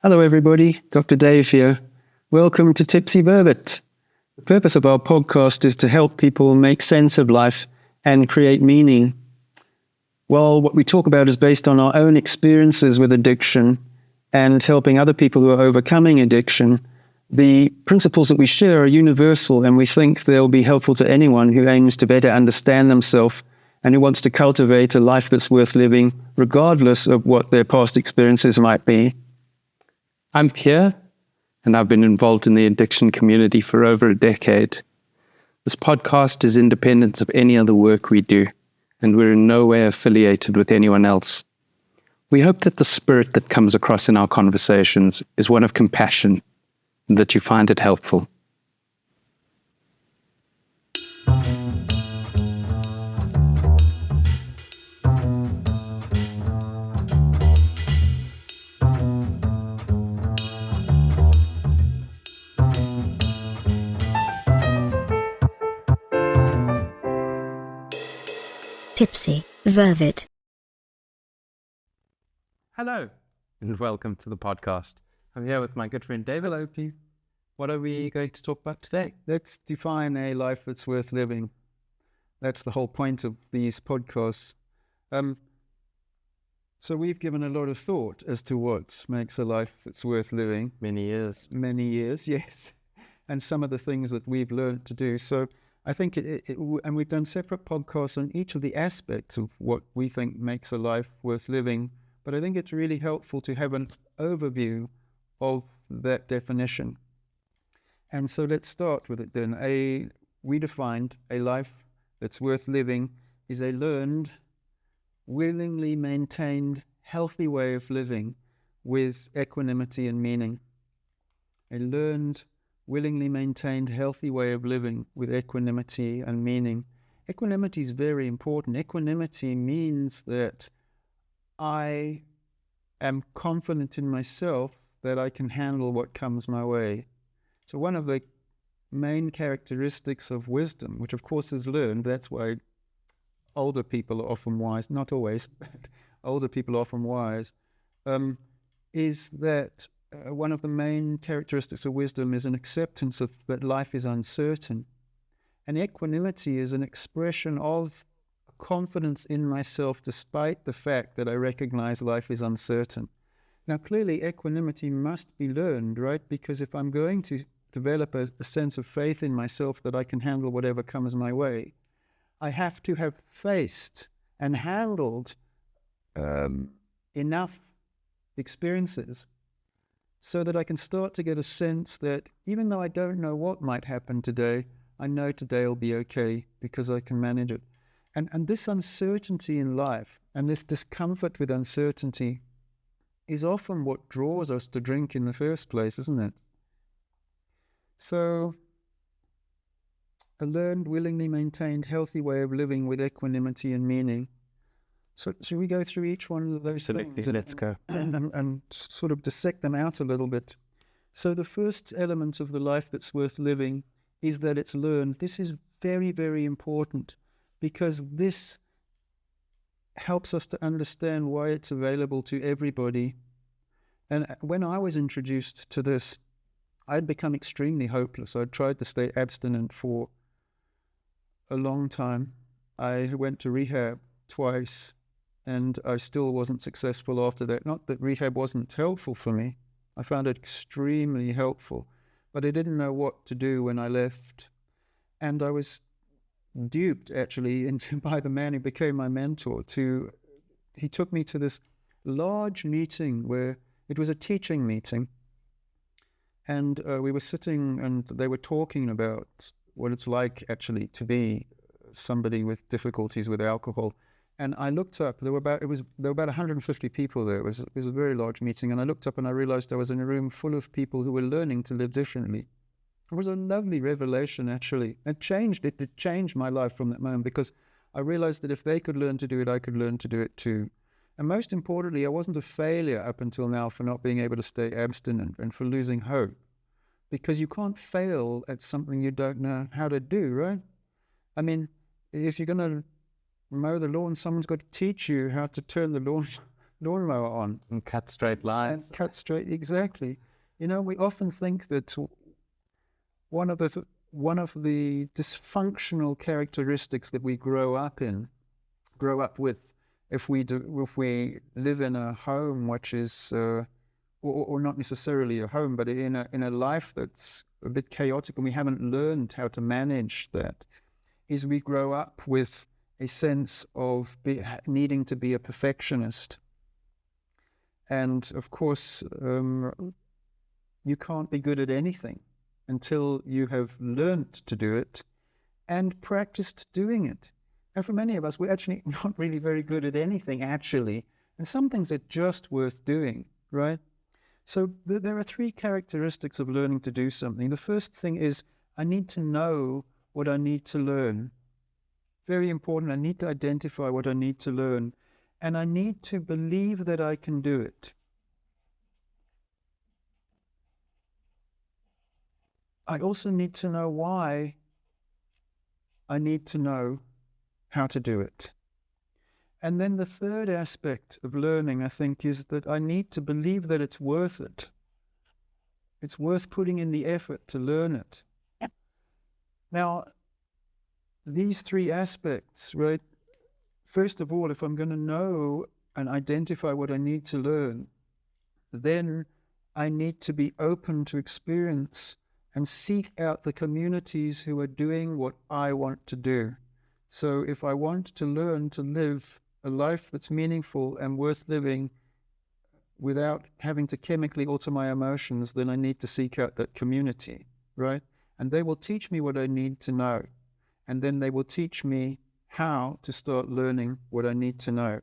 Hello everybody, Dr. Dave here. Welcome to Tipsy Vervet. The purpose of our podcast is to help people make sense of life and create meaning. Well, what we talk about is based on our own experiences with addiction and helping other people who are overcoming addiction. The principles that we share are universal, and we think they'll be helpful to anyone who aims to better understand themselves and who wants to cultivate a life that's worth living, regardless of what their past experiences might be. I'm Pierre, and I've been involved in the addiction community for over a decade. This podcast is independent of any other work we do, and we're in no way affiliated with anyone else. We hope that the spirit that comes across in our conversations is one of compassion, and that you find it helpful. Tipsy Vervet. Hello, and welcome to the podcast. I'm here with my good friend David. Hello, Pete. What are we going to talk about today? Let's define a life that's worth living. That's the whole point of these podcasts. So we've given a lot of thought as to what makes a life that's worth living. Many years, yes. And some of the things that we've learned to do. So I think and we've done separate podcasts on each of the aspects of what we think makes a life worth living. But I think it's really helpful to have an overview of that definition. And so let's start with it then. We defined a life that's worth living is a learned, willingly maintained, healthy way of living with equanimity and meaning. A learned, willingly maintained, healthy way of living with equanimity and meaning. Equanimity is very important. Equanimity means that I am confident in myself that I can handle what comes my way. So one of the main characteristics of wisdom, which of course is learned, that's why older people are often wise, not always, but older people are often wise, is that one of the main characteristics of wisdom is an acceptance of that life is uncertain. And equanimity is an expression of confidence in myself despite the fact that I recognize life is uncertain. Now, clearly, equanimity must be learned, right? Because if I'm going to develop a sense of faith in myself that I can handle whatever comes my way, I have to have faced and handled enough experiences so that I can start to get a sense that even though I don't know what might happen today, I know today will be okay because I can manage it. And this uncertainty in life and this discomfort with uncertainty is often what draws us to drink in the first place, isn't it? So, a learned, willingly maintained, healthy way of living with equanimity and meaning. So should we go through each one of those things? Let's go. And sort of dissect them out a little bit. So the first element of the life that's worth living is that it's learned. This is very, very important because this helps us to understand why it's available to everybody. And when I was introduced to this, I'd become extremely hopeless. I'd tried to stay abstinent for a long time. I went to rehab twice, and I still wasn't successful after that. Not that rehab wasn't helpful for me. I found it extremely helpful, but I didn't know what to do when I left. And I was duped, actually, by the man who became my mentor. He took me to this large meeting where it was a teaching meeting. And we were sitting and they were talking about what it's like actually to be somebody with difficulties with alcohol. And I looked up, there were about 150 people there. It was a very large meeting. And I looked up and I realized I was in a room full of people who were learning to live differently. It was a lovely revelation, actually. It changed my life from that moment because I realized that if they could learn to do it, I could learn to do it too. And most importantly, I wasn't a failure up until now for not being able to stay abstinent and for losing hope. Because you can't fail at something you don't know how to do, right? I mean, if you're going to mow the lawn, someone's got to teach you how to turn the lawnmower on. And cut straight lines. And cut straight, exactly. You know, we often think that one of the dysfunctional characteristics that we grow up with, if we live in a home which is, or not necessarily a home, but in a life that's a bit chaotic, and we haven't learned how to manage that, is we grow up with a sense of needing to be a perfectionist. And of course, you can't be good at anything until you have learned to do it and practiced doing it. And for many of us, we're actually not really very good at anything, actually. And some things are just worth doing, right? So there are three characteristics of learning to do something. The first thing is, I need to know what I need to learn. Very important. I need to identify what I need to learn. And I need to believe that I can do it. I also need to know why I need to know how to do it. And then the third aspect of learning, I think, is that I need to believe that it's worth it. It's worth putting in the effort to learn it. Now, these three aspects, right? First of all, if I'm going to know and identify what I need to learn, then I need to be open to experience and seek out the communities who are doing what I want to do. So if I want to learn to live a life that's meaningful and worth living without having to chemically alter my emotions, then I need to seek out that community, right? And they will teach me what I need to know. And then they will teach me how to start learning what I need to know.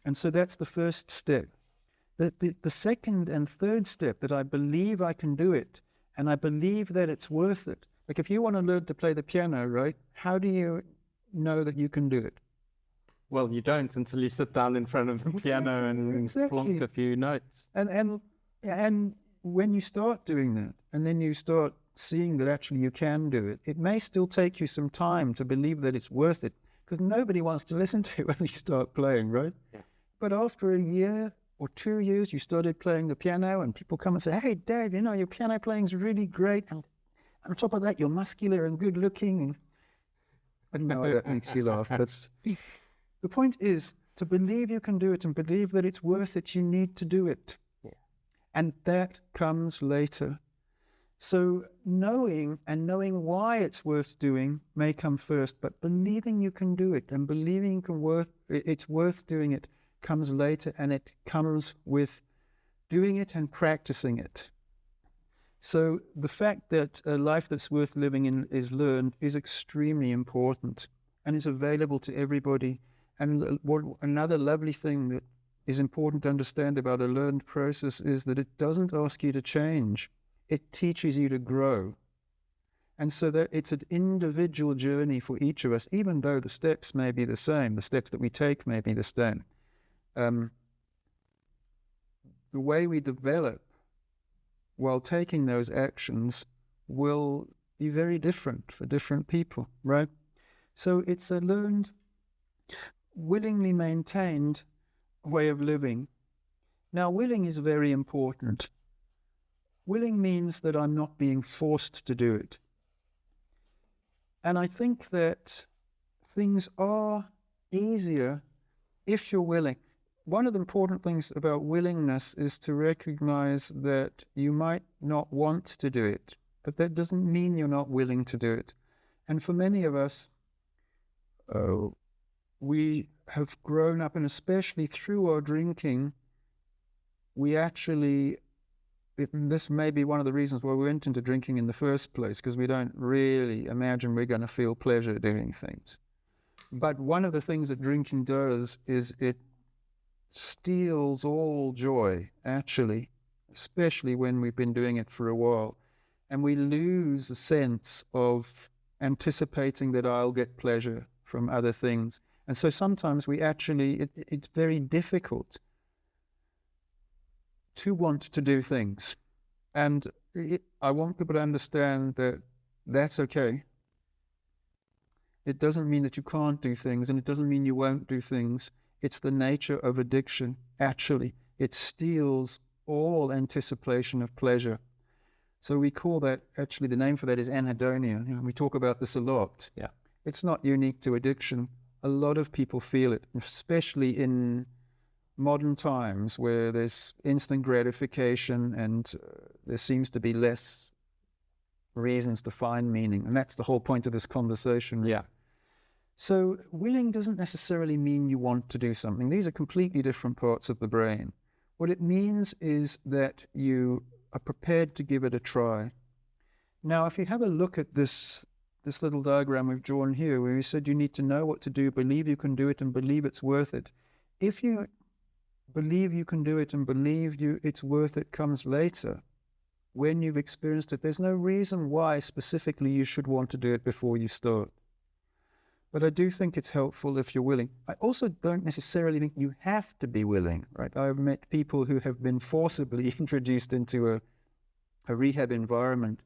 And so that's the first step. The second and third step, that I believe I can do it, and I believe that it's worth it. Like if you want to learn to play the piano, right? How do you know that you can do it? Well, you don't until you sit down in front of the piano and plonk a few notes. And when you start doing that, and then you start seeing that actually you can do it, it may still take you some time to believe that it's worth it, because nobody wants to listen to you when you start playing, right? Yeah. But after a year or 2 years, you started playing the piano, and people come and say, "Hey, Dave, you know, your piano playing is really great. And on top of that, you're muscular and good looking." And I don't know why that makes you laugh. But the point is to believe you can do it and believe that it's worth it. You need to do it. Yeah. And that comes later. So knowing why it's worth doing may come first, but believing you can do it and believing it's worth doing it comes later, and it comes with doing it and practicing it. So the fact that a life that's worth living in is learned is extremely important, and it's available to everybody. And another lovely thing that is important to understand about a learned process is that it doesn't ask you to change. It teaches you to grow. And so that it's an individual journey for each of us, even though the steps may be the same, the steps that we take may be the same. The way we develop while taking those actions will be very different for different people, right? So it's a learned, willingly maintained way of living. Now, willing is very important. Willing means that I'm not being forced to do it. And I think that things are easier if you're willing. One of the important things about willingness is to recognize that you might not want to do it, but that doesn't mean you're not willing to do it. And for many of us, we have grown up, and especially through our drinking, this may be one of the reasons why we went into drinking in the first place, because we don't really imagine we're going to feel pleasure doing things. But one of the things that drinking does is it steals all joy, actually, especially when we've been doing it for a while. And we lose a sense of anticipating that I'll get pleasure from other things. And so sometimes it's very difficult to want to do things. And I want people to understand that that's okay. It doesn't mean that you can't do things, and it doesn't mean you won't do things. It's the nature of addiction, actually. It steals all anticipation of pleasure. So we call that, actually the name for that is anhedonia. We talk about this a lot. Yeah. It's not unique to addiction. A lot of people feel it, especially in modern times where there's instant gratification and there seems to be less reasons to find meaning. And that's the whole point of this conversation. Yeah. So willing doesn't necessarily mean you want to do something. These are completely different parts of the brain. What it means is that you are prepared to give it a try. Now, if you have a look at this little diagram we've drawn here, where we said you need to know what to do, believe you can do it, and believe it's worth it. If you believe you can do it and believe it's worth it comes later, when you've experienced it, there's no reason why specifically you should want to do it before you start. But I do think it's helpful if you're willing. I also don't necessarily think you have to be willing, right? I've met people who have been forcibly introduced into a rehab environment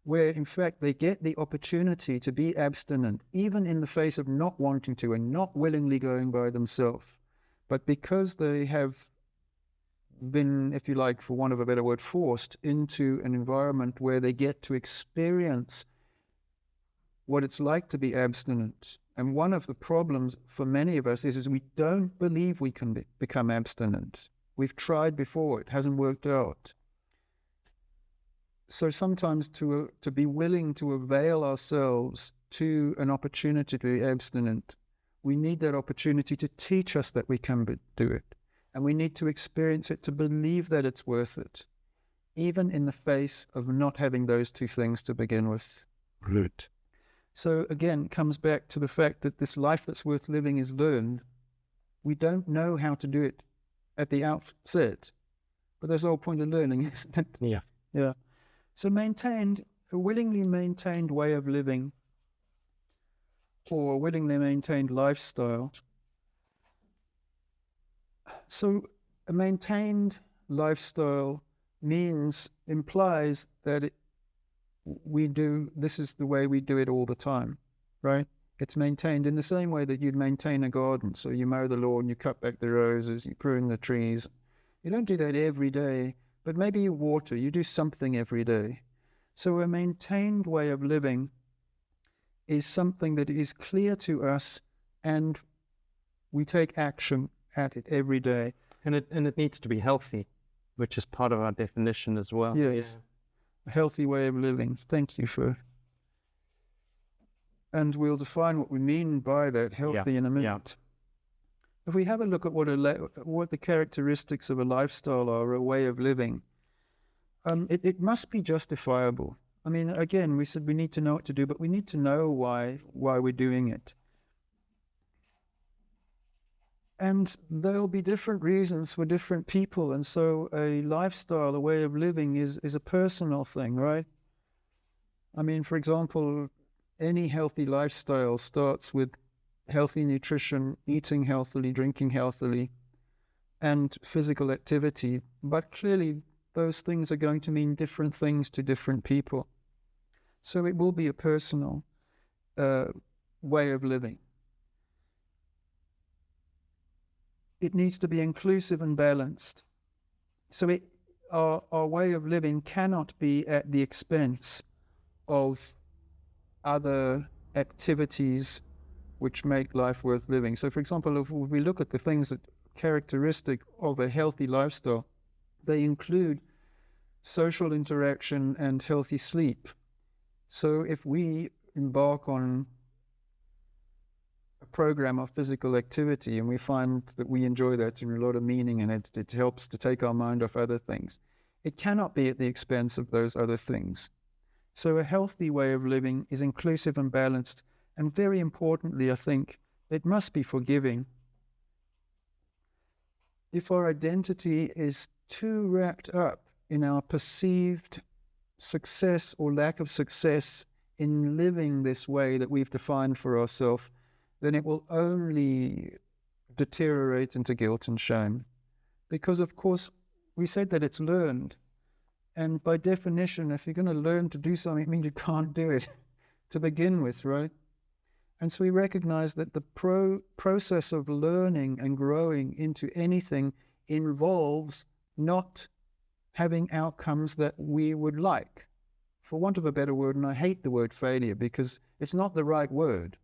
where, in fact, they get the opportunity to be abstinent, even in the face of not wanting to and not willingly going by themselves. But because they have been, if you like, for want of a better word, forced into an environment where they get to experience what it's like to be abstinent. And one of the problems for many of us is we don't believe we can become abstinent. We've tried before, it hasn't worked out. So sometimes to be willing to avail ourselves to an opportunity to be abstinent, we need that opportunity to teach us that we can do it. And we need to experience it to believe that it's worth it, even in the face of not having those two things to begin with. Right. So again, it comes back to the fact that this life that's worth living is learned. We don't know how to do it at the outset, but that's the whole point of learning, isn't it? Yeah. Yeah. So a willingly maintained way of living, or a willingly maintained lifestyle. So a maintained lifestyle implies that this is the way we do it all the time, right? It's maintained in the same way that you'd maintain a garden. So you mow the lawn, you cut back the roses, you prune the trees. You don't do that every day, but maybe you water, you do something every day. So a maintained way of living is something that is clear to us and we take action at it every day. And it needs to be healthy, which is part of our definition as well. Yes. A healthy way of living. Thank you for... And we'll define what we mean by that, healthy, in a minute. Yeah. If we have a look at what the characteristics of a lifestyle are, or a way of living, it must be justifiable. I mean, again, we said we need to know what to do, but we need to know why we're doing it. And there'll be different reasons for different people. And so a lifestyle, a way of living is a personal thing, right? I mean, for example, any healthy lifestyle starts with healthy nutrition, eating healthily, drinking healthily, and physical activity. But clearly, those things are going to mean different things to different people. So it will be a personal way of living. It needs to be inclusive and balanced. So our way of living cannot be at the expense of other activities which make life worth living. So, for example, if we look at the things that are characteristic of a healthy lifestyle, they include social interaction and healthy sleep. So if we embark on a program of physical activity and we find that we enjoy that and a lot of meaning in it, it helps to take our mind off other things. It cannot be at the expense of those other things. So a healthy way of living is inclusive and balanced. And very importantly, I think, it must be forgiving. If our identity is too wrapped up in our perceived success or lack of success in living this way that we've defined for ourselves, then it will only deteriorate into guilt and shame. Because, of course, we said that it's learned. And by definition, if you're going to learn to do something, it means you can't do it to begin with, right? And so we recognize that the process of learning and growing into anything involves not having outcomes that we would like. For want of a better word, and I hate the word failure because it's not the right word,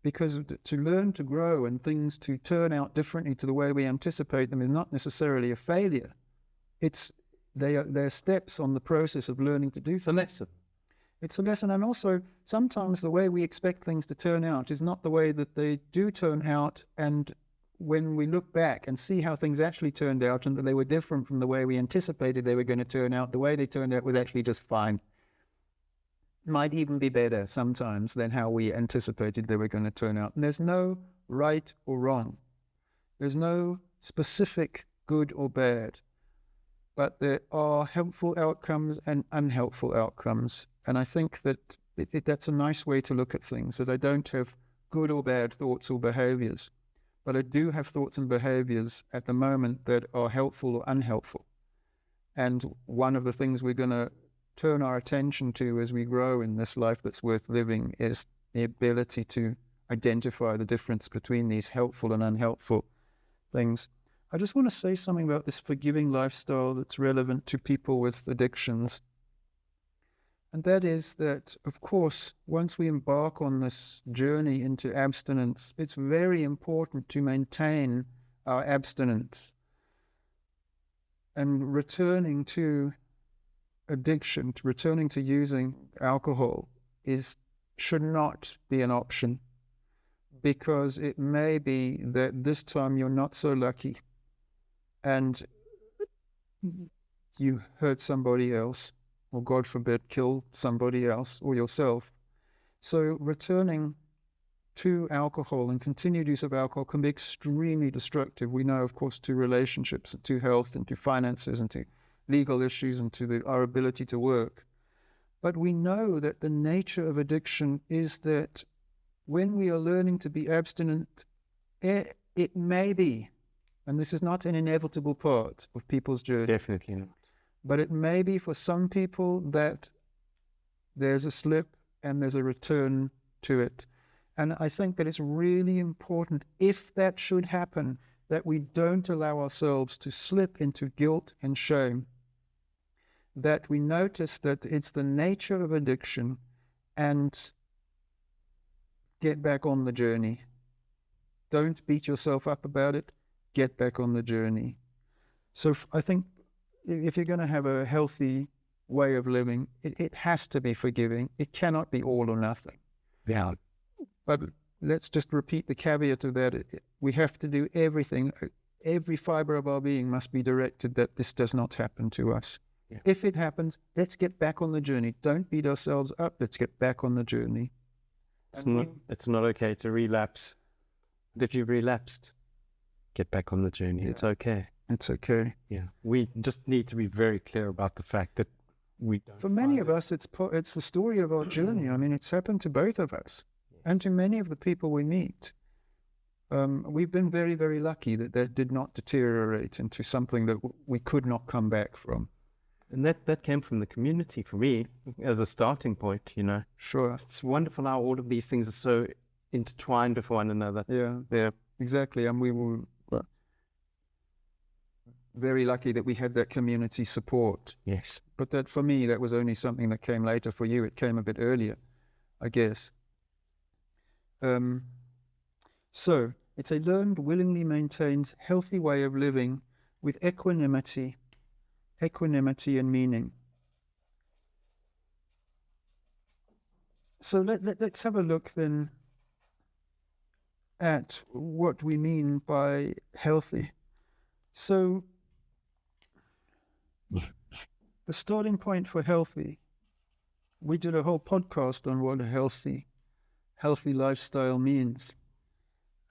because to learn to grow and things to turn out differently to the way we anticipate them is not necessarily a failure. They're steps on the process of learning to do things. It's a lesson. It's a lesson, and also sometimes the way we expect things to turn out is not the way that they do turn out, and when we look back and see how things actually turned out and that they were different from the way we anticipated they were going to turn out, the way they turned out was actually just fine. Might even be better sometimes than how we anticipated they were going to turn out. And there's no right or wrong. There's no specific good or bad. But there are helpful outcomes and unhelpful outcomes. And I think that that's a nice way to look at things, that I don't have good or bad thoughts or behaviors, but I do have thoughts and behaviors at the moment that are helpful or unhelpful. And one of the things we're going to turn our attention to as we grow in this life that's worth living is the ability to identify the difference between these helpful and unhelpful things. I just want to say something about this forgiving lifestyle that's relevant to people with addictions. And that is that, of course, once we embark on this journey into abstinence, it's very important to maintain our abstinence. And returning to addiction, to returning to using alcohol should not be an option, because it may be that this time you're not so lucky and you hurt somebody else, or God forbid, kill somebody else or yourself. So returning to alcohol and continued use of alcohol can be extremely destructive. We know, of course, to relationships, and to health, and to finances, and to legal issues, and to our ability to work. But we know that the nature of addiction is that when we are learning to be abstinent, it may be, and this is not an inevitable part of people's journey. Definitely not. But it may be for some people that there's a slip and there's a return to it. And I think that it's really important, if that should happen, that we don't allow ourselves to slip into guilt and shame, that we notice that it's the nature of addiction and get back on the journey. Don't beat yourself up about it. Get back on the journey. So I think if you're going to have a healthy way of living, it has to be forgiving. It cannot be all or nothing. Yeah. But let's just repeat the caveat of that. We have to do everything. Every fiber of our being must be directed that this does not happen to us. Yeah. If it happens, let's get back on the journey. Don't beat ourselves up. Let's get back on the journey. It's not okay to relapse. If you've relapsed, get back on the journey. Yeah. It's okay. It's okay. Yeah. We just need to be very clear about the fact that we don't. For many of us, it's the story of our journey. I mean, it's happened to both of us, and to many of the people we meet. We've been very, very lucky that did not deteriorate into something that we could not come back from. And that came from the community for me as a starting point, you know. Sure. It's wonderful how all of these things are so intertwined with one another. Yeah, exactly. And we were very lucky that we had that community support. Yes. But that, for me, that was only something that came later. For you, it came a bit earlier, I guess. So it's a learned, willingly maintained, healthy way of living with equanimity and meaning. So let's have a look then at what we mean by healthy. So the starting point for healthy, we did a whole podcast on what a healthy lifestyle means.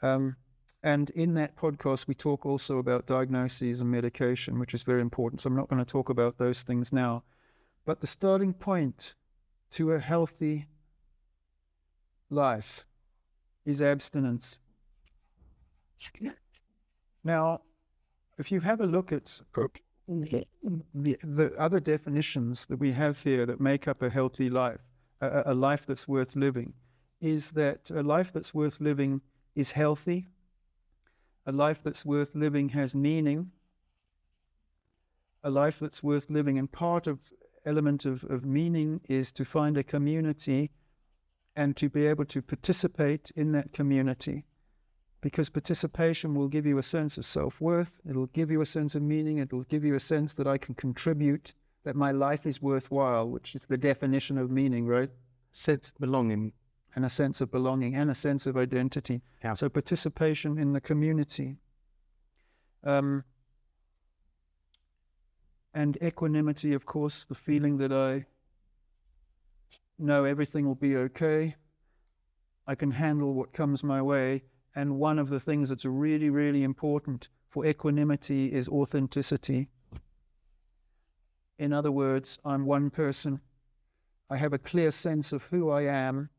And in that podcast, we talk also about diagnoses and medication, which is very important. So I'm not going to talk about those things now. But the starting point to a healthy life is abstinence. Now, if you have a look at the other definitions that we have here that make up a healthy life, a life that's worth living, is that a life that's worth living is healthy. A life that's worth living has meaning. A life that's worth living, and element of meaning is to find a community and to be able to participate in that community. Because participation will give you a sense of self-worth, it'll give you a sense of meaning, it'll give you a sense that I can contribute, that my life is worthwhile, which is the definition of meaning, right? Sense of belonging. And a sense of belonging and a sense of identity. Yeah. So participation in the community. And equanimity, of course, the feeling that I know everything will be okay. I can handle what comes my way. And one of the things that's really, really important for equanimity is authenticity. In other words, I'm one person. I have a clear sense of who I am.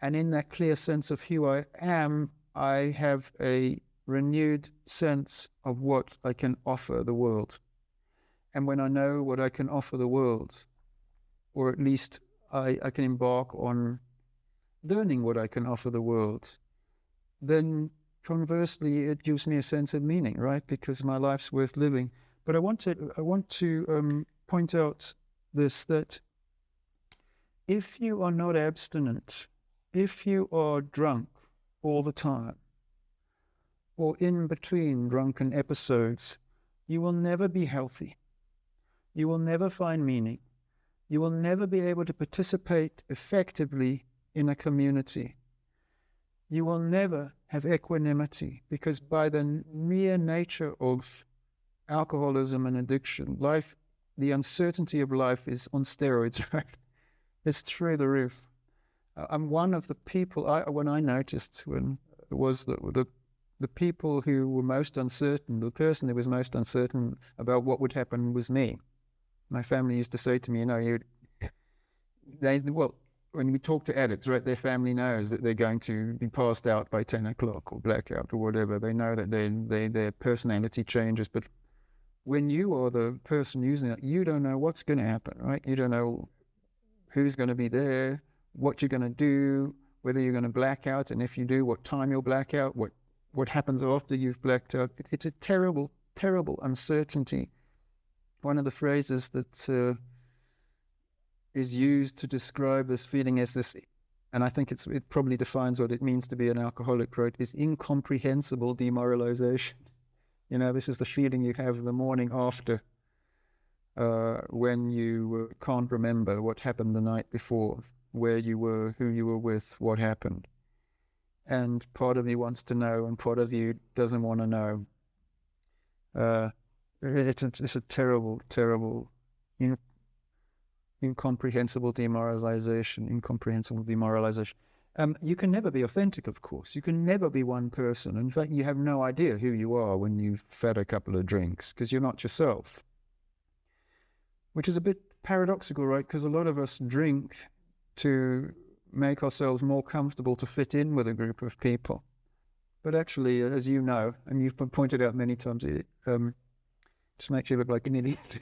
And in that clear sense of who I am, I have a renewed sense of what I can offer the world. And when I know what I can offer the world, or at least I can embark on learning what I can offer the world, then conversely, it gives me a sense of meaning, right? Because my life's worth living. But I want to point out this, that if you are not abstinent, if you are drunk all the time, or in between drunken episodes, you will never be healthy. You will never find meaning. You will never be able to participate effectively in a community. You will never have equanimity, because by the mere nature of alcoholism and addiction, life, the uncertainty of life is on steroids, right? It's through the roof. I'm one of the people, when I noticed, when it was the people who were most uncertain, the person who was most uncertain about what would happen was me. My family used to say to me, when we talk to addicts, right, their family knows that they're going to be passed out by 10 o'clock or blackout or whatever. They know that their personality changes. But when you are the person using it, you don't know what's going to happen, right? You don't know who's going to be there, what you're going to do, whether you're going to black out, and if you do, what time you'll black out, what happens after you've blacked out. It's a terrible, terrible uncertainty. One of the phrases that is used to describe this feeling as this, and I think it probably defines what it means to be an alcoholic, right, is incomprehensible demoralization. This is the feeling you have the morning after when you can't remember what happened the night before, where you were, who you were with, what happened. And part of you wants to know, and part of you doesn't want to know. It's a terrible, terrible, incomprehensible demoralization. You can never be authentic, of course. You can never be one person. In fact, you have no idea who you are when you've had a couple of drinks, because you're not yourself. Which is a bit paradoxical, right? Because a lot of us drink to make ourselves more comfortable to fit in with a group of people. But actually, as you know, and you've pointed out many times, it just makes you look like an idiot.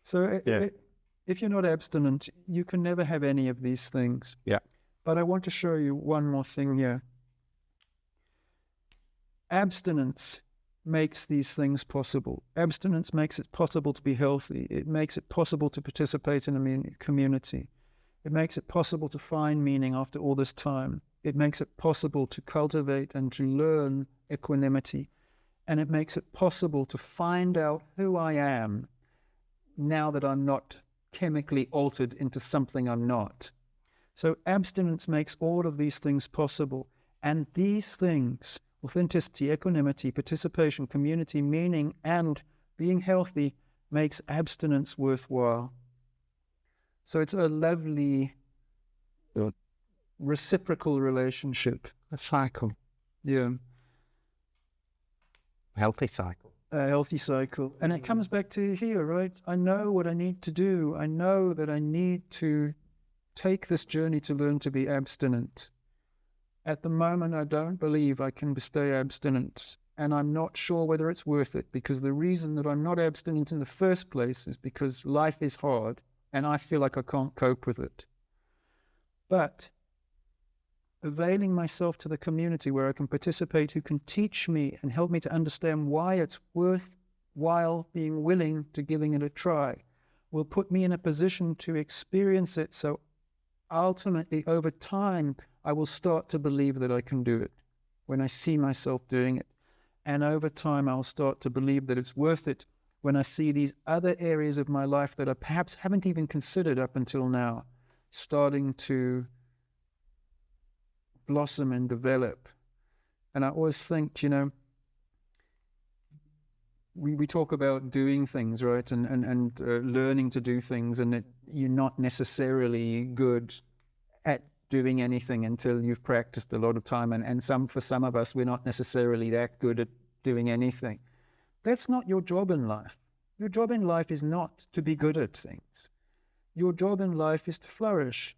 So if you're not abstinent, you can never have any of these things. Yeah. But I want to show you one more thing here. Abstinence makes these things possible. Abstinence makes it possible to be healthy. It makes it possible to participate in a community. It makes it possible to find meaning after all this time. It makes it possible to cultivate and to learn equanimity. And it makes it possible to find out who I am now that I'm not chemically altered into something I'm not. So abstinence makes all of these things possible. And these things, authenticity, equanimity, participation, community, meaning, and being healthy, makes abstinence worthwhile. So it's a lovely reciprocal relationship. A cycle. Yeah. Healthy cycle. A healthy cycle. And it comes back to here, right? I know what I need to do. I know that I need to take this journey to learn to be abstinent. At the moment, I don't believe I can stay abstinent. And I'm not sure whether it's worth it, because the reason that I'm not abstinent in the first place is because life is hard and I feel like I can't cope with it. but availing myself to the community where I can participate, who can teach me and help me to understand why it's worthwhile being willing to giving it a try, will put me in a position to experience it. So ultimately, over time, I will start to believe that I can do it when I see myself doing it. And over time, I'll start to believe that it's worth it when I see these other areas of my life that I perhaps haven't even considered up until now starting to blossom and develop. And I always think, we talk about doing things, right? And learning to do things, and that you're not necessarily good at doing anything until you've practiced a lot of time. And for some of us, we're not necessarily that good at doing anything. That's not your job in life. Your job in life is not to be good at things. Your job in life is to flourish.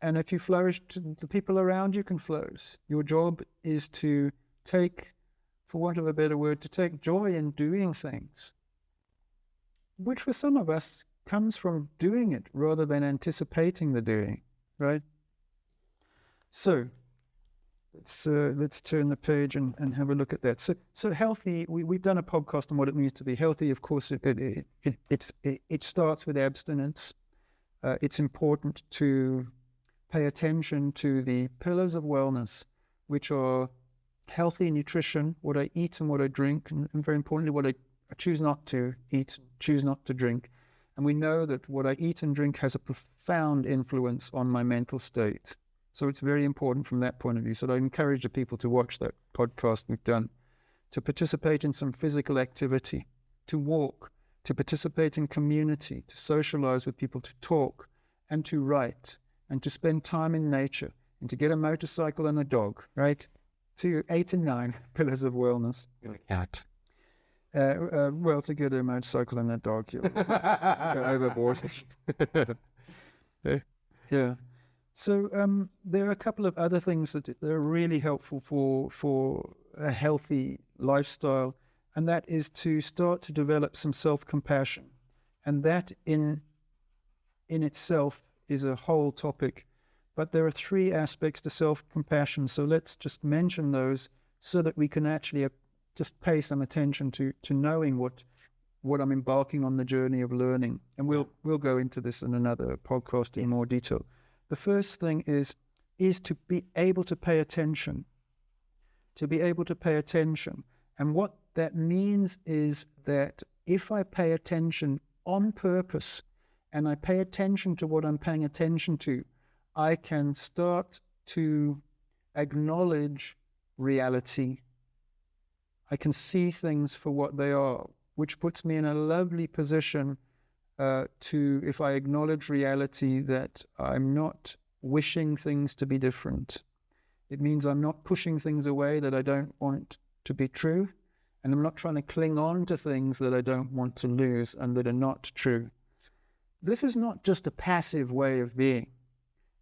And if you flourish, the people around you can flourish. Your job is to take, for want of a better word, to take joy in doing things, which for some of us comes from doing it rather than anticipating the doing, right? So let's turn the page and have a look at that. So healthy, we've done a podcast on what it means to be healthy. Of course, it starts with abstinence. It's important to pay attention to the pillars of wellness, which are healthy nutrition, what I eat and what I drink, and very importantly, what I choose not to eat, choose not to drink. And we know that what I eat and drink has a profound influence on my mental state. So it's very important from that point of view. So I encourage the people to watch that podcast we've done, to participate in some physical activity, to walk, to participate in community, to socialize with people, to talk, and to write, and to spend time in nature, and to get a motorcycle and a dog, right? 8 and 9 pillars of wellness. Cat. Well, to get a motorcycle and a dog, you're overboard. Yeah. So there are a couple of other things that are really helpful for a healthy lifestyle, and that is to start to develop some self-compassion. And that in itself is a whole topic. But there are 3 aspects to self-compassion. So let's just mention those so that we can actually just pay some attention to knowing what I'm embarking on the journey of learning. And we'll go into this in another podcast in more detail. The first thing is to be able to pay attention. To be able to pay attention. And what that means is that if I pay attention on purpose and I pay attention to what I'm paying attention to, I can start to acknowledge reality. I can see things for what they are, which puts me in a lovely position to, if I acknowledge reality, that I'm not wishing things to be different. It means I'm not pushing things away that I don't want to be true, and I'm not trying to cling on to things that I don't want to lose and that are not true. This is not just a passive way of being.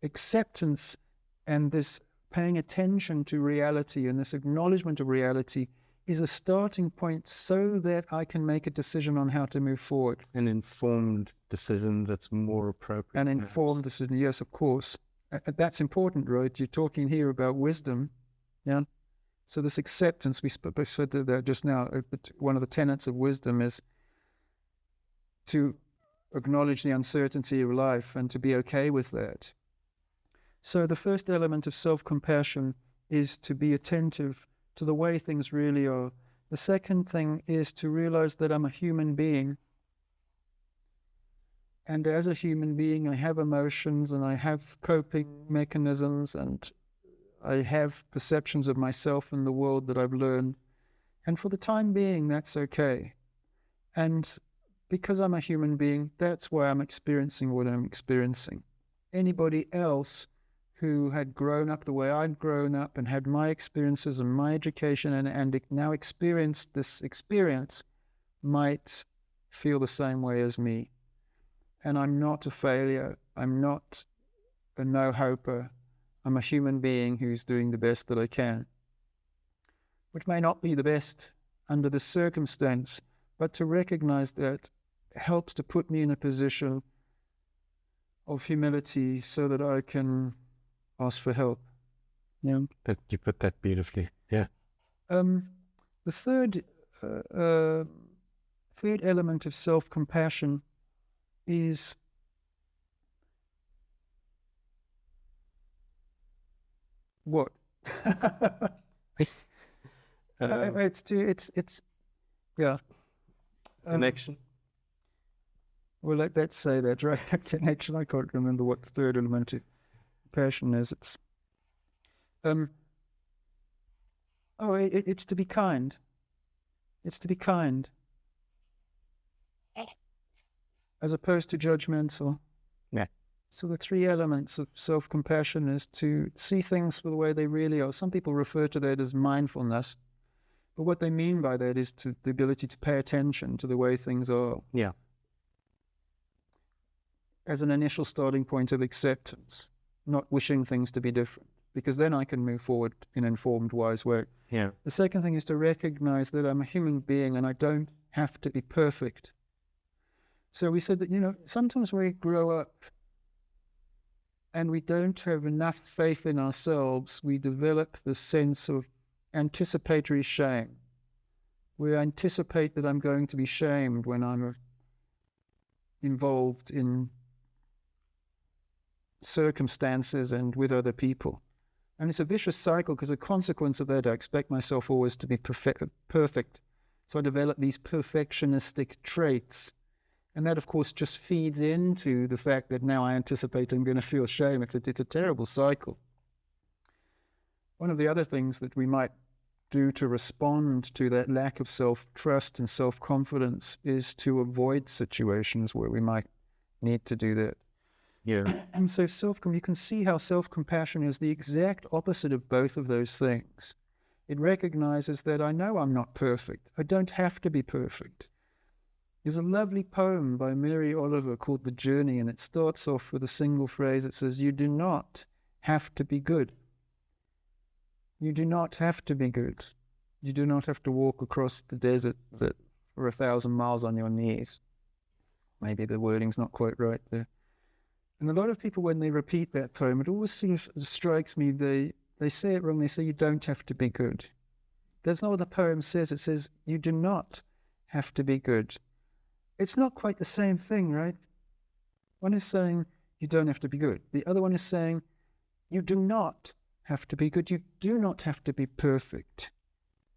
Acceptance and this paying attention to reality and this acknowledgement of reality is a starting point so that I can make a decision on how to move forward. An informed decision that's more appropriate. An informed decision, yes, of course. That's important, right? You're talking here about wisdom, yeah? So this acceptance, we said that just now, one of the tenets of wisdom is to acknowledge the uncertainty of life and to be okay with that. So the first element of self-compassion is to be attentive to the way things really are. The second thing is to realize that I'm a human being. And as a human being, I have emotions and I have coping mechanisms and I have perceptions of myself and the world that I've learned. And for the time being, that's okay. And because I'm a human being, that's why I'm experiencing what I'm experiencing. Anybody else who had grown up the way I'd grown up and had my experiences and my education and now experienced this experience might feel the same way as me. And I'm not a failure. I'm not a no-hoper. I'm a human being who's doing the best that I can, which may not be the best under the circumstance, but to recognize that helps to put me in a position of humility so that I can ask for help. Yeah. That you put that beautifully. Yeah. The third element of self-compassion is what? It's yeah. Connection. Well, let's say that, right? Connection. I can't remember what the third element of passion is. It's it's to be kind. It's to be kind, as opposed to judgmental. Yeah. So the three elements of self-compassion is to see things for the way they really are. Some people refer to that as mindfulness, but what they mean by that is the ability to pay attention to the way things are. Yeah. As an initial starting point of acceptance, not wishing things to be different, because then I can move forward in an informed, wise way. Yeah. The second thing is to recognize that I'm a human being and I don't have to be perfect. So we said that, sometimes we grow up and we don't have enough faith in ourselves, we develop the sense of anticipatory shame. We anticipate that I'm going to be shamed when I'm involved in circumstances and with other people. And it's a vicious cycle because a consequence of that, I expect myself always to be perfect. So I develop these perfectionistic traits. And that, of course, just feeds into the fact that now I anticipate I'm going to feel shame. It's a terrible cycle. One of the other things that we might do to respond to that lack of self-trust and self-confidence is to avoid situations where we might need to do that. Yeah. And so you can see how self-compassion is the exact opposite of both of those things. It recognizes that I know I'm not perfect. I don't have to be perfect. There's a lovely poem by Mary Oliver called The Journey, and it starts off with a single phrase. It says, "You do not have to be good. You do not have to be good. You do not have to walk across the desert for 1,000 miles on your knees." Maybe the wording's not quite right there. And a lot of people, when they repeat that poem, it always strikes me, they say it wrong. They say, you don't have to be good. That's not what the poem says. It says, you do not have to be good. It's not quite the same thing, right? One is saying, you don't have to be good. The other one is saying, you do not have to be good. You do not have to be perfect.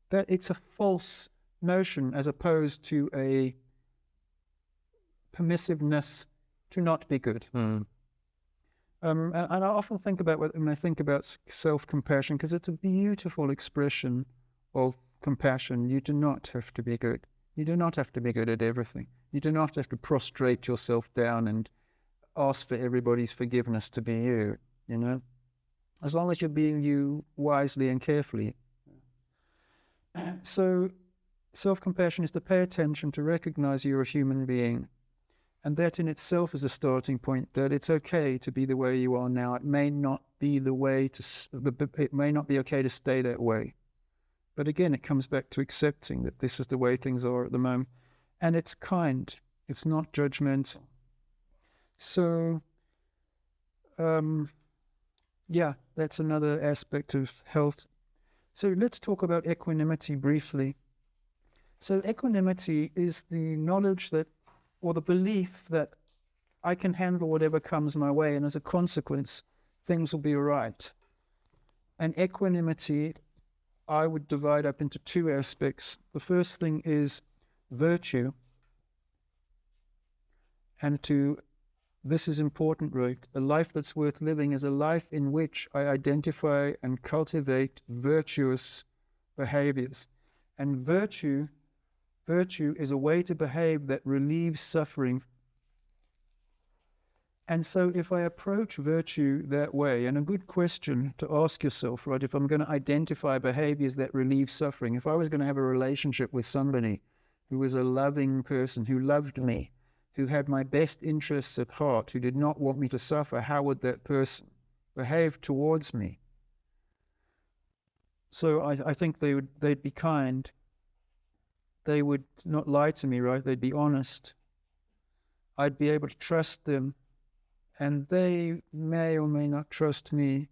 That it's a false notion as opposed to a permissiveness to not be good. And I often think about when I think about self-compassion, because it's a beautiful expression of compassion. You do not have to be good. You do not have to be good at everything. You do not have to prostrate yourself down and ask for everybody's forgiveness to be you, as long as you're being you wisely and carefully. So self-compassion is to pay attention, to recognize you're a human being. And that in itself is a starting point, that it's okay to be the way you are now. It may not be it may not be okay to stay that way. But again, it comes back to accepting that this is the way things are at the moment. And it's kind. It's not judgmental. So, that's another aspect of health. So let's talk about equanimity briefly. So equanimity is the knowledge that, or the belief that I can handle whatever comes my way, and as a consequence, things will be all right. And equanimity, I would divide up into two aspects. The first thing is virtue. And this is important, right? A life that's worth living is a life in which I identify and cultivate virtuous behaviors. And virtue is a way to behave that relieves suffering. And so if I approach virtue that way, and a good question to ask yourself, right, if I'm going to identify behaviors that relieve suffering, if I was going to have a relationship with somebody who was a loving person, who loved me, who had my best interests at heart, who did not want me to suffer, how would that person behave towards me? So I think they'd be kind. They would not lie to me, right? They'd be honest. I'd be able to trust them. and they may or may not trust me.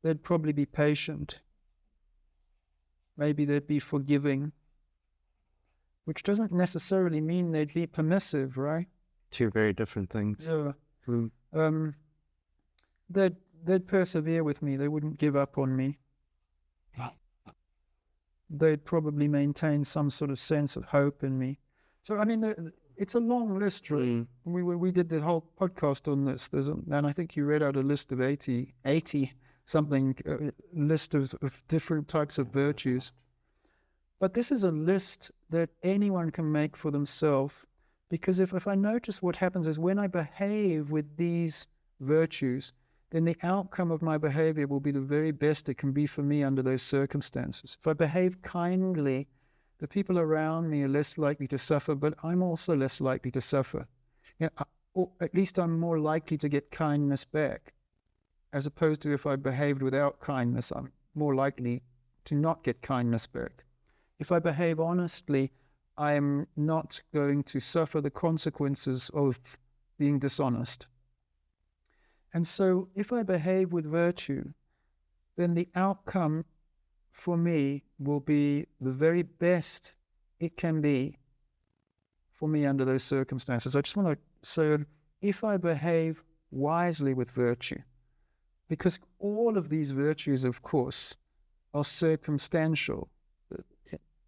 They'd probably be patient. Maybe they'd be forgiving, which doesn't necessarily mean they'd be permissive, right? Two very different things. Yeah. Mm. They'd persevere with me. They wouldn't give up on me. They'd probably maintain some sort of sense of hope in me. So, I mean, it's a long list, right? We did this whole podcast on this. And I think you read out a list of 80 something, list of different types of virtues. But this is a list that anyone can make for themselves, because if I notice what happens is when I behave with these virtues, then the outcome of my behavior will be the very best it can be for me under those circumstances. If I behave kindly, the people around me are less likely to suffer, but I'm also less likely to suffer. Or at least I'm more likely to get kindness back, as opposed to if I behaved without kindness, I'm more likely to not get kindness back. If I behave honestly, I am not going to suffer the consequences of being dishonest. And so if I behave with virtue, then the outcome for me will be the very best it can be for me under those circumstances. I just want to say, if I behave wisely with virtue, because all of these virtues, of course, are circumstantial.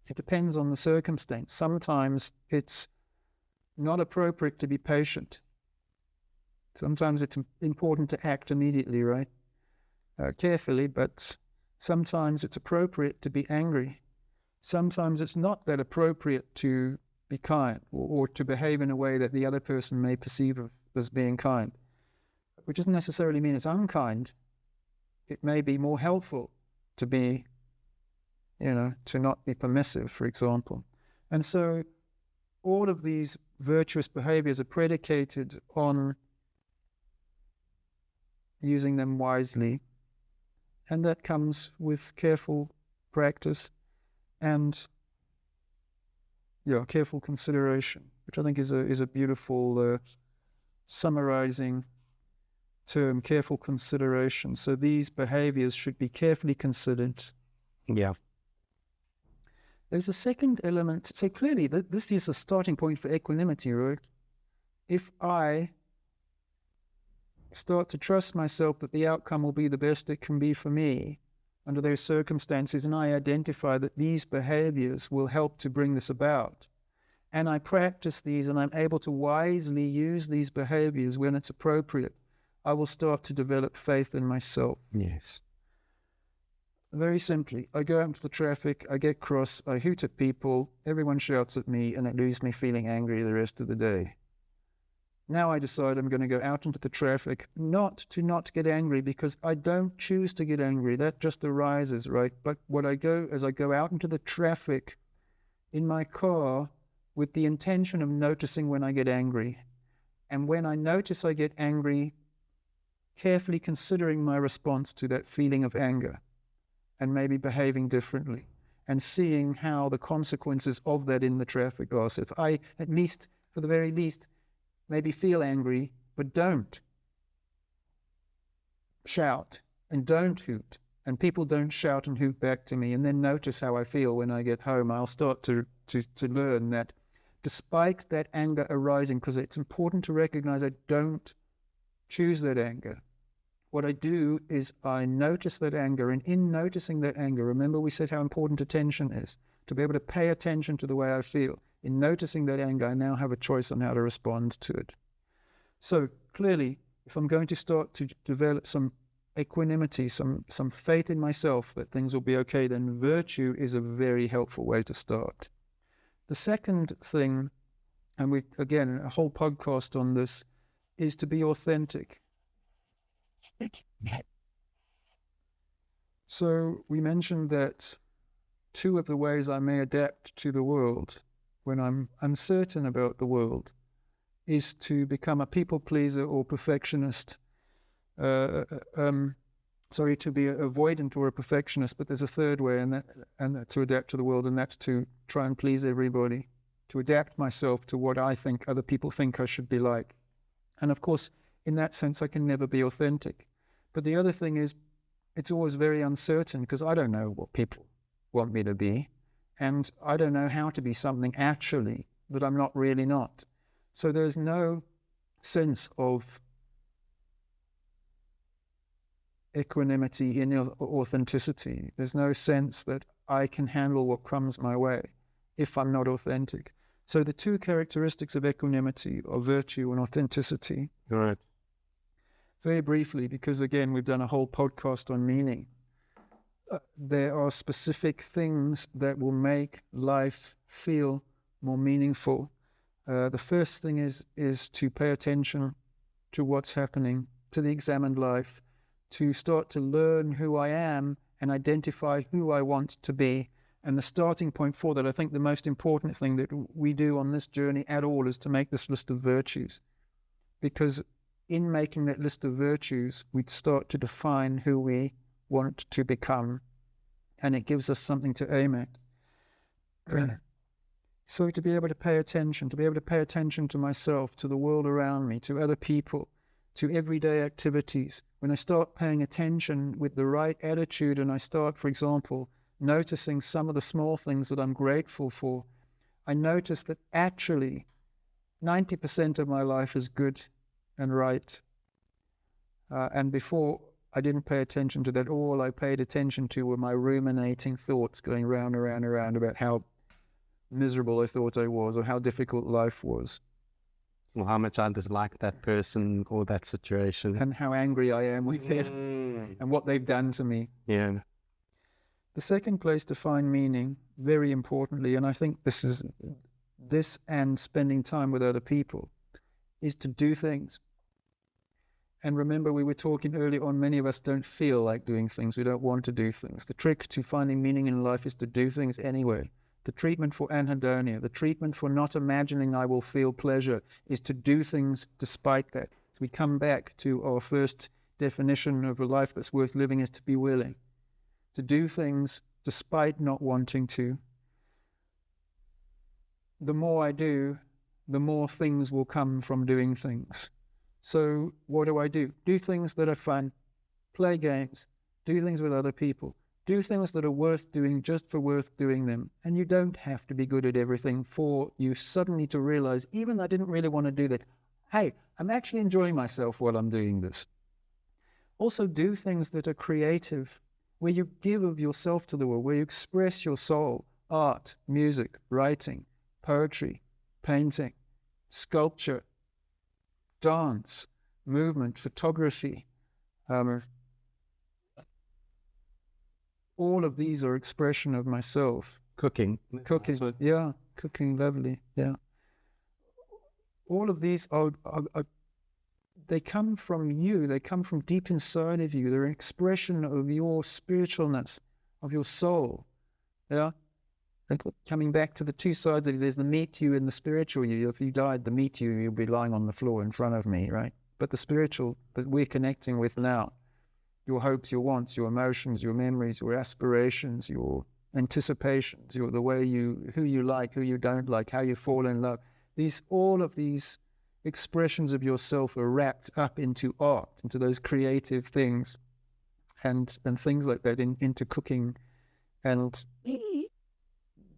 It depends on the circumstance. Sometimes it's not appropriate to be patient. Sometimes it's important to act immediately, right? Carefully, but sometimes it's appropriate to be angry. Sometimes it's not that appropriate to be kind or to behave in a way that the other person may perceive as being kind, which doesn't necessarily mean it's unkind. It may be more helpful to be, to not be permissive, for example. And so all of these virtuous behaviors are predicated on using them wisely, and that comes with careful practice and careful consideration, which I think is a beautiful summarizing term, careful consideration. So these behaviors should be carefully considered. Yeah. There's a second element. So clearly, this is a starting point for equanimity, right? If I start to trust myself that the outcome will be the best it can be for me under those circumstances, and I identify that these behaviors will help to bring this about, and I practice these, and I'm able to wisely use these behaviors when it's appropriate, I will start to develop faith in myself. Yes. Very simply, I go out into the traffic, I get cross, I hoot at people, everyone shouts at me, and it leaves me feeling angry the rest of the day. Now I decide I'm going to go out into the traffic, not to not get angry, because I don't choose to get angry. That just arises, right? But I go out into the traffic in my car with the intention of noticing when I get angry. And when I notice I get angry, carefully considering my response to that feeling of anger and maybe behaving differently and seeing how the consequences of that in the traffic are. So if I, at least, for the very least, maybe feel angry, but don't shout and don't hoot, and people don't shout and hoot back to me, and then notice how I feel when I get home, I'll start to learn that despite that anger arising, because it's important to recognize I don't choose that anger. What I do is I notice that anger, and in noticing that anger, remember we said how important attention is, to be able to pay attention to the way I feel. In noticing that anger, I now have a choice on how to respond to it. So clearly, if I'm going to start to develop some equanimity, some faith in myself that things will be okay, then virtue is a very helpful way to start. The second thing, and we, again, a whole podcast on this, is to be authentic. So we mentioned that two of the ways I may adapt to the world when I'm uncertain about the world is to become a people pleaser or perfectionist. To be avoidant or a perfectionist, but there's a third way, and that to adapt to the world, and that's to try and please everybody, to adapt myself to what I think other people think I should be like. And of course, in that sense, I can never be authentic. But the other thing is, it's always very uncertain because I don't know what people want me to be. And I don't know how to be something actually that I'm not really not. So there's no sense of equanimity in authenticity. There's no sense that I can handle what comes my way if I'm not authentic. So the two characteristics of equanimity are virtue and authenticity. Right. Very briefly, because again, we've done a whole podcast on meaning. There are specific things that will make life feel more meaningful. The first thing is to pay attention to what's happening, to the examined life, to start to learn who I am and identify who I want to be. And the starting point for that, I think the most important thing that we do on this journey at all is to make this list of virtues. Because in making that list of virtues, we start to define who we want to become, and it gives us something to aim at. So to be able to pay attention to myself, to the world around me, to other people, to everyday activities. When I start paying attention with the right attitude and I start, for example, noticing some of the small things that I'm grateful for, I notice that actually 90% of my life is good and right. And before, I didn't pay attention to that. All I paid attention to were my ruminating thoughts going round and round and round about how miserable I thought I was or how difficult life was. Or how much I dislike that person or that situation. And how angry I am with it and what they've done to me. Yeah. The second place to find meaning, very importantly, and I think this and spending time with other people, is to do things. And remember, we were talking earlier on, many of us don't feel like doing things. We don't want to do things. The trick to finding meaning in life is to do things anyway. The treatment for anhedonia, the treatment for not imagining I will feel pleasure, is to do things despite that. So we come back to our first definition of a life that's worth living is to be willing. To do things despite not wanting to. The more I do, the more things will come from doing things. So what do? Do things that are fun. Play games. Do things with other people. Do things that are worth doing just for worth doing them. And you don't have to be good at everything for you suddenly to realize, even though I didn't really want to do that, hey, I'm actually enjoying myself while I'm doing this. Also do things that are creative, where you give of yourself to the world, where you express your soul, art, music, writing, poetry, painting, sculpture, dance, movement, photography. All of these are expression of myself. Cooking, Yeah, cooking, lovely, yeah. All of these are they come from you, they come from deep inside of you. They're an expression of your spiritualness, of your soul, yeah? And coming back to the two sides of you, there's the meat you and the spiritual you. If you died, the meat you, you'd be lying on the floor in front of me, right? But the spiritual that we're connecting with now, your hopes, your wants, your emotions, your memories, your aspirations, your anticipations, the way who you like, who you don't like, how you fall in love. All of these expressions of yourself are wrapped up into art, into those creative things, and things like that, into cooking, and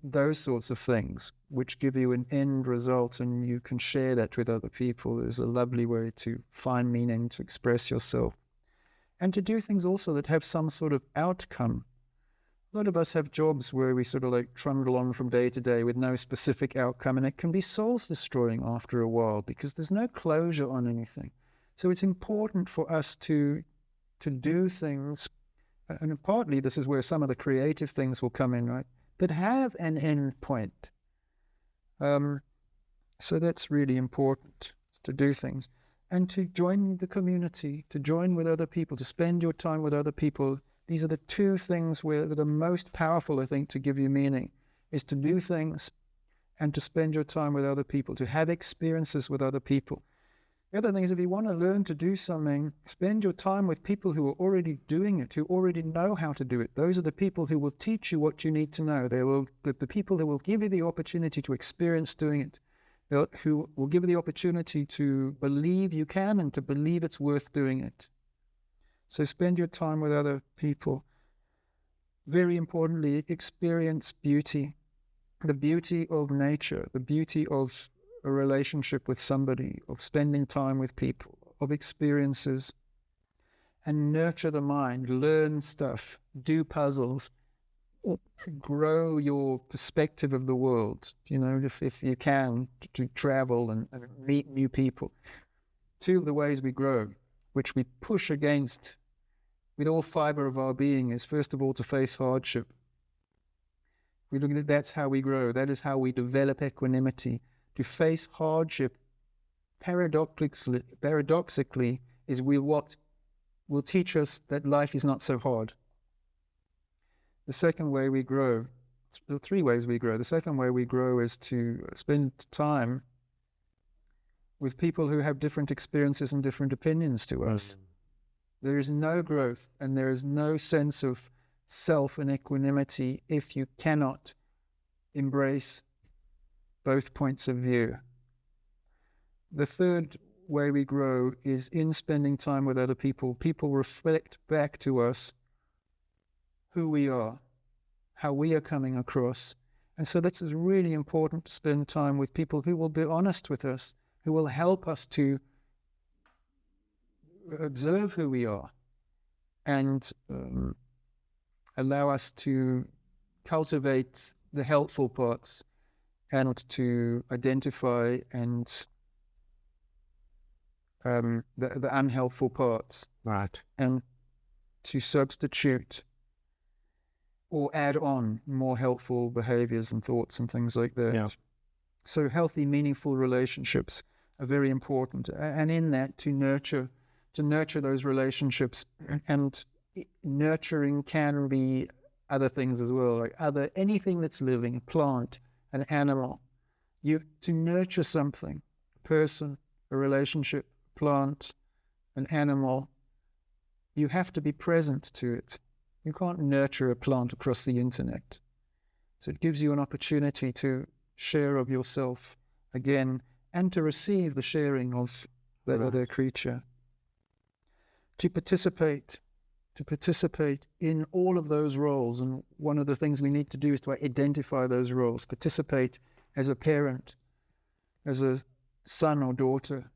those sorts of things, which give you an end result, and you can share that with other people. Is a lovely way to find meaning, to express yourself. And to do things also that have some sort of outcome. A lot of us have jobs where we sort of like trundle along from day to day with no specific outcome, and it can be soul destroying after a while because there's no closure on anything. So it's important for us to do things, and partly this is where some of the creative things will come in, right, that have an end point. So that's really important, to do things. And to join the community, to join with other people, to spend your time with other people. These are the two things that are most powerful, I think, to give you meaning, is to do things and to spend your time with other people, to have experiences with other people. The other thing is, if you want to learn to do something, spend your time with people who are already doing it, who already know how to do it. Those are the people who will teach you what you need to know. The people who will give you the opportunity to experience doing it. who will give you the opportunity to believe you can and to believe it's worth doing it. So spend your time with other people. Very importantly, experience beauty, the beauty of nature, the beauty of a relationship with somebody, of spending time with people, of experiences, and nurture the mind, learn stuff, do puzzles, grow your perspective of the world, if you can, to travel and meet new people. Two of the ways we grow, which we push against with all fiber of our being, is first of all to face hardship. We look at it, that's how we grow. That is how we develop equanimity. To face hardship, paradoxically, is what will teach us that life is not so hard. The second way we grow, there are 3 ways we grow. The second way we grow is to spend time with people who have different experiences and different opinions to us. There is no growth and there is no sense of self and equanimity if you cannot embrace both points of view. The third way we grow is in spending time with other people. People reflect back to us who we are, how we are coming across. And so this is really important, to spend time with people who will be honest with us, who will help us to observe who we are and allow us to cultivate the helpful parts and to identify and the unhelpful parts. Right. And to substitute or add on more helpful behaviors and thoughts and things like that. Yeah. So healthy, meaningful relationships are very important. And in that, to nurture those relationships. And nurturing can be other things as well, like anything that's living, a plant, an animal. To nurture something, a person, a relationship, a plant, an animal, you have to be present to it. You can't nurture a plant across the internet. So it gives you an opportunity to share of yourself again and to receive the sharing of that other creature. To participate in all of those roles. And one of the things we need to do is to identify those roles, participate as a parent, as a son or daughter,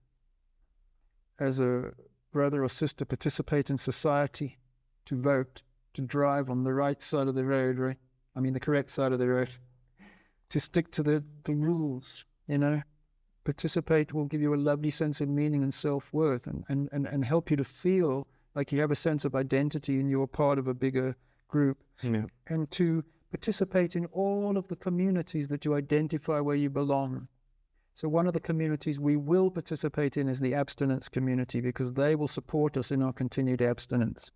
as a brother or sister, participate in society, to vote, to drive on the right side of the road, right? I mean, the correct side of the road, to stick to the rules, Participate will give you a lovely sense of meaning and self-worth and help you to feel like you have a sense of identity and you're part of a bigger group. Yeah. And to participate in all of the communities that you identify where you belong. So one of the communities we will participate in is the abstinence community, because they will support us in our continued abstinence.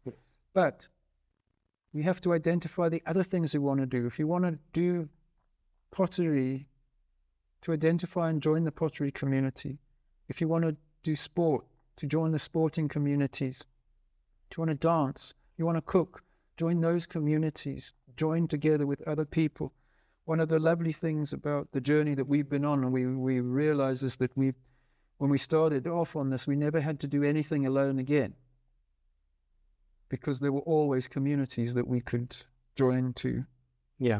But we have to identify the other things we want to do. If you want to do pottery, to identify and join the pottery community. If you want to do sport, to join the sporting communities. If you want to dance, you want to cook, join those communities, join together with other people. One of the lovely things about the journey that we've been on, and we realize, is that when we started off on this, we never had to do anything alone again, because there were always communities that we could join to. Yeah.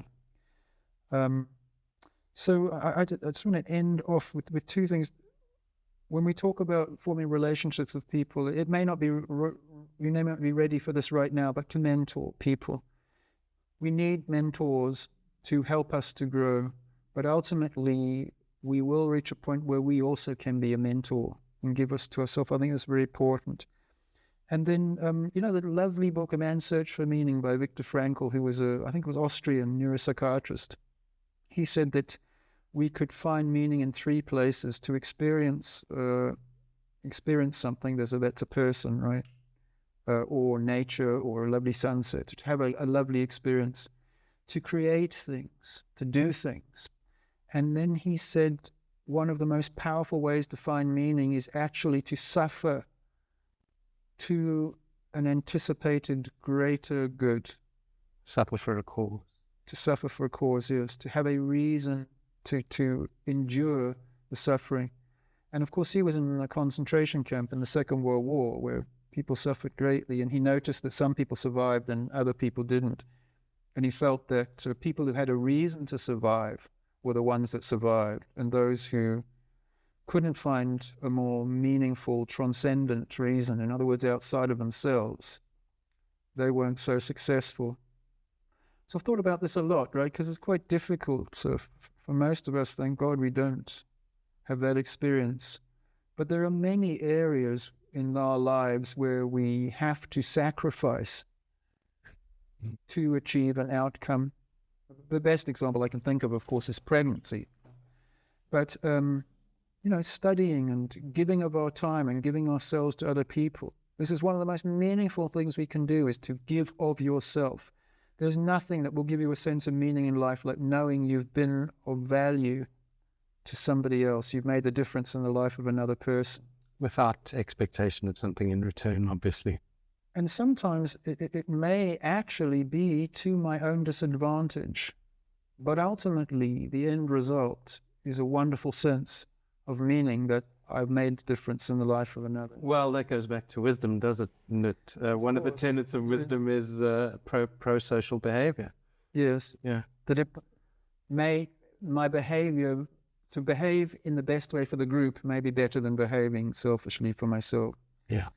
So I just want to end off with 2 things. When we talk about forming relationships with people, it may not be, you may not be ready for this right now, but to mentor people. We need mentors to help us to grow, but ultimately we will reach a point where we also can be a mentor and give us to ourselves. I think that's very important. And then, the lovely book, A Man's Search for Meaning by Viktor Frankl, who was I think was Austrian neuropsychiatrist. He said that we could find meaning in 3 places: to experience something, that's a person, right? Or nature, or a lovely sunset, to have a lovely experience, to create things, to do things. And then he said one of the most powerful ways to find meaning is actually to suffer to an anticipated greater good. Suffer for a cause. To suffer for a cause, yes. To have a reason to endure the suffering. And of course, he was in a concentration camp in the Second World War where people suffered greatly, and he noticed that some people survived and other people didn't. And he felt that people who had a reason to survive were the ones that survived, and those who couldn't find a more meaningful, transcendent reason, in other words, outside of themselves, they weren't so successful. So I've thought about this a lot, right? Because it's quite difficult. So for most of us, thank God we don't have that experience. But there are many areas in our lives where we have to sacrifice to achieve an outcome. The best example I can think of course, is pregnancy. But, studying and giving of our time and giving ourselves to other people. This is one of the most meaningful things we can do, is to give of yourself. There's nothing that will give you a sense of meaning in life like knowing you've been of value to somebody else. You've made the difference in the life of another person. Without expectation of something in return, obviously. And sometimes it may actually be to my own disadvantage. But ultimately, the end result is a wonderful sense of meaning that I've made a difference in the life of another. Well, that goes back to wisdom, doesn't it? One of the tenets of wisdom is pro-social behavior. Yes. Yeah. That it may, my behavior, to behave in the best way for the group may be better than behaving selfishly for myself. Yeah.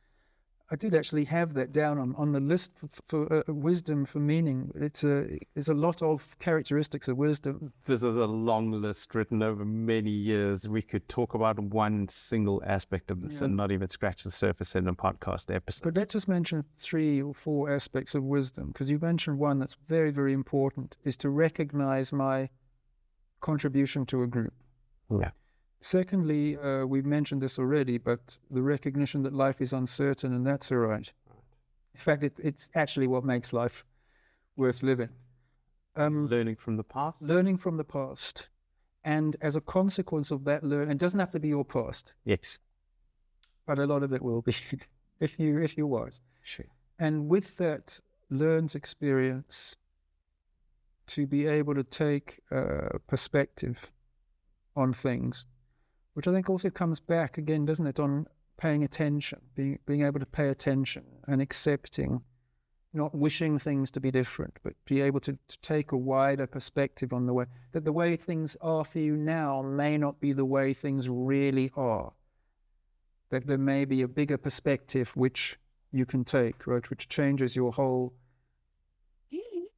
I did actually have that down on the list for wisdom, for meaning. There's a lot of characteristics of wisdom. This is a long list written over many years. We could talk about one single aspect of this and not even scratch the surface in a podcast episode. But let's just mention 3 or 4 aspects of wisdom, because you mentioned one that's very, very important, is to recognize my contribution to a group. Yeah. Secondly, we've mentioned this already, but the recognition that life is uncertain, and that's all right. In fact, it's actually what makes life worth living. Learning from the past. Learning from the past. And as a consequence of that learning, it doesn't have to be your past. Yes. But a lot of it will be, if you're wise. Sure. And with that learned experience, to be able to take perspective on things, which I think also comes back again, doesn't it, on paying attention, being able to pay attention and accepting, not wishing things to be different, but be able to take a wider perspective on the way things are for you now may not be the way things really are. That there may be a bigger perspective which you can take, right, which changes your whole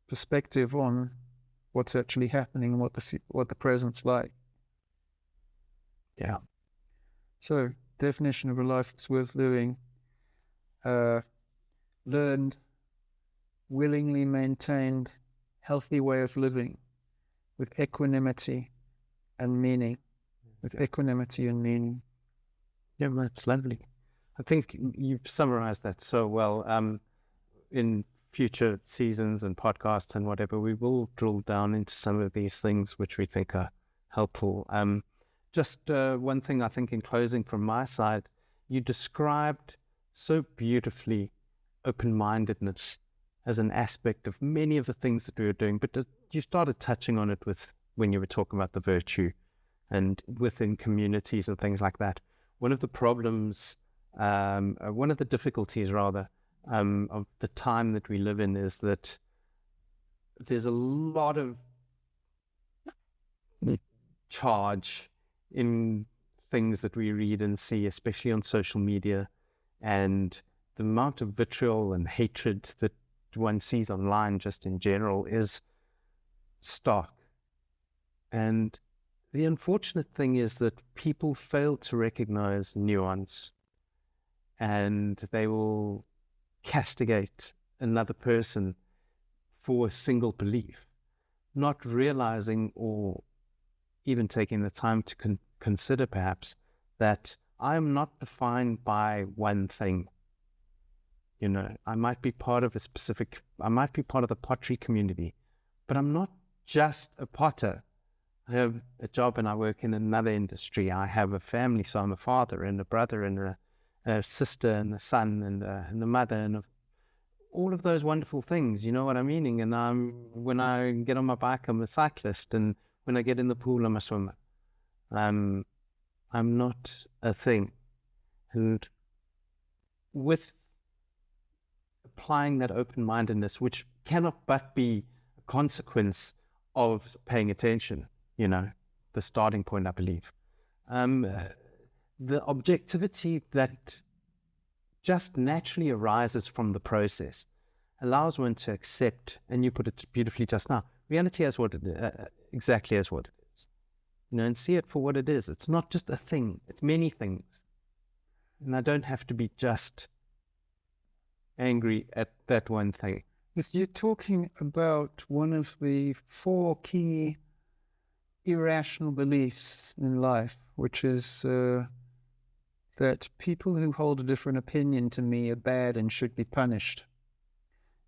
perspective on what's actually happening and what the present's like. Yeah. So, definition of a life that's worth living: learned, willingly maintained, healthy way of living with equanimity and meaning. With equanimity and meaning. Yeah, that's lovely. I think you've summarized that so well. In future seasons and podcasts and whatever, we will drill down into some of these things which we think are helpful. Just one thing I think in closing from my side, you described so beautifully open-mindedness as an aspect of many of the things that we were doing, but you started touching on it when you were talking about the virtue and within communities and things like that. One of the problems, one of the difficulties rather, of the time that we live in is that there's a lot of charge in things that we read and see, especially on social media, and the amount of vitriol and hatred that one sees online just in general is stark. And the unfortunate thing is that people fail to recognize nuance, and they will castigate another person for a single belief, not realizing or even taking the time to consider perhaps that I am not defined by one thing. You know, I might be part of I might be part of the pottery community, but I'm not just a potter. I have a job and I work in another industry. I have a family, so I'm a father and a brother and a sister and a son and a mother and all of those wonderful things, you know what I'm meaning? And when I get on my bike, I'm a cyclist, and when I get in the pool, I'm a swimmer. I'm not a thing. And with applying that open-mindedness, which cannot but be a consequence of paying attention, the starting point, I believe. The objectivity that just naturally arises from the process allows one to accept, and you put it beautifully just now, reality as what it exactly as what it is, and see it for what it is. It's not just a thing, it's many things. And I don't have to be just angry at that one thing. You're talking about one of the 4 key irrational beliefs in life, which is that people who hold a different opinion to me are bad and should be punished.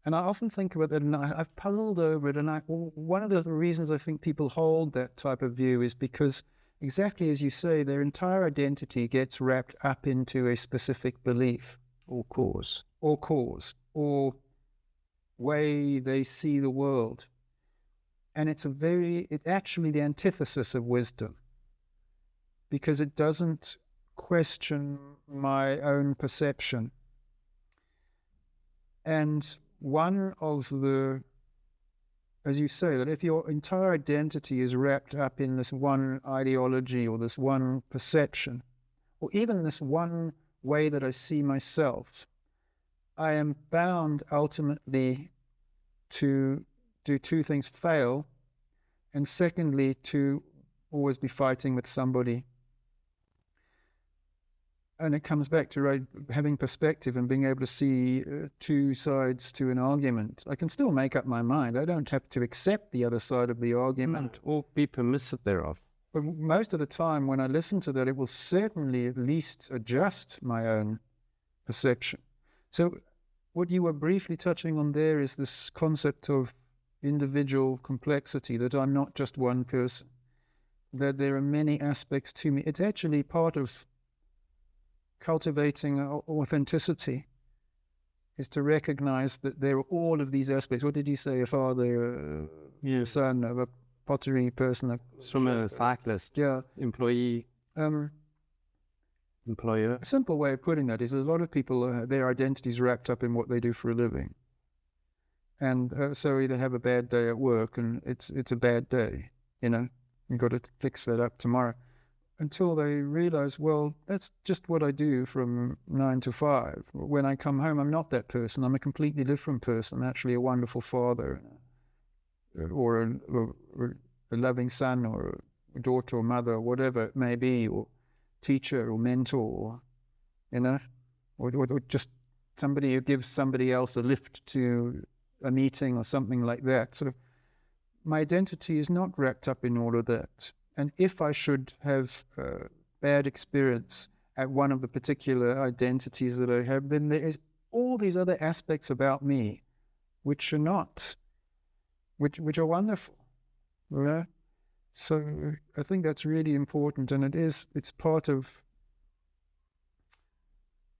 And I often think about that, and I've puzzled over it, and one of the reasons I think people hold that type of view is because, exactly as you say, their entire identity gets wrapped up into a specific belief or cause, or way they see the world. And it's actually the antithesis of wisdom, because it doesn't question my own perception. And one of the, as you say, that if your entire identity is wrapped up in this one ideology or this one perception, or even this one way that I see myself, I am bound ultimately to do 2 things: fail, and secondly, to always be fighting with somebody. And it comes back to having perspective and being able to see 2 sides to an argument. I can still make up my mind. I don't have to accept the other side of the argument. Or be permissive thereof. But most of the time when I listen to that, it will certainly at least adjust my own perception. So what you were briefly touching on there is this concept of individual complexity, that I'm not just one person, that there are many aspects to me. It's actually part of cultivating authenticity, is to recognize that there are all of these aspects. What did you say? A father, a son, a pottery person, from a cyclist, employee, employer. A simple way of putting that is a lot of people, their identity is wrapped up in what they do for a living. And so they have a bad day at work, and it's a bad day, you've got to fix that up tomorrow. Until they realize, well, that's just what I do from 9 to 5. When I come home, I'm not that person. I'm a completely different person. I'm actually a wonderful father, or a loving son, or a daughter, or mother, or whatever it may be, or teacher, or mentor, or just somebody who gives somebody else a lift to a meeting or something like that. So my identity is not wrapped up in all of that. And if I should have a bad experience at one of the particular identities that I have, then there is all these other aspects about me which are not, which are wonderful. Right? So I think that's really important, and it's part of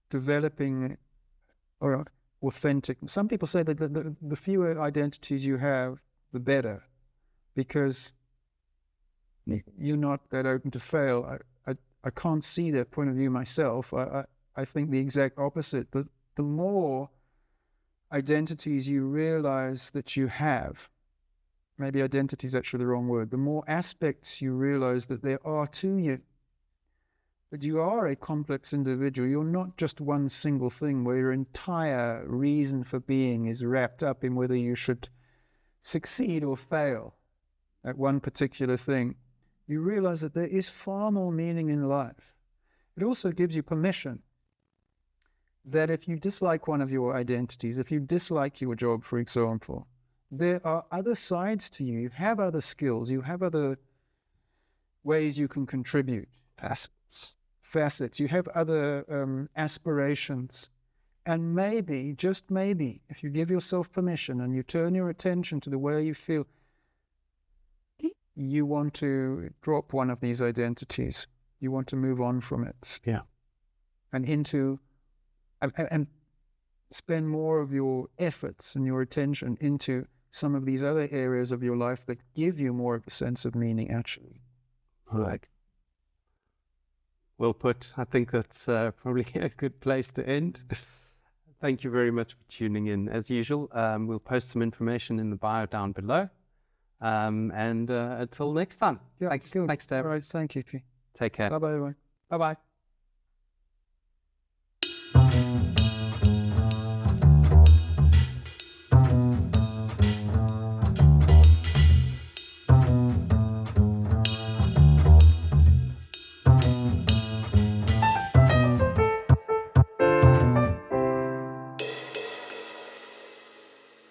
developing or authentic. Some people say that the fewer identities you have, the better, because you're not that open to fail. I can't see that point of view myself. I think the exact opposite. That the more identities you realize that you have, maybe identity is actually the wrong word, the more aspects you realize that there are to you, that you are a complex individual. You're not just one single thing where your entire reason for being is wrapped up in whether you should succeed or fail at one particular thing. You realize that there is far more meaning in life. It also gives you permission that if you dislike one of your identities, if you dislike your job, for example, there are other sides to you. You have other skills. You have other ways you can contribute. Facets. You have other aspirations. And maybe, just maybe, if you give yourself permission and you turn your attention to the way you feel, you want to drop one of these identities. You want to move on from it. Yeah. And spend more of your efforts and your attention into some of these other areas of your life that give you more of a sense of meaning, actually. Right. Well put. I think that's probably a good place to end. Thank you very much for tuning in. As usual, we'll post some information in the bio down below. And until next time. Yeah, thanks, cool. Dave. All right, thank you. Take care. Bye-bye, everyone. Bye-bye.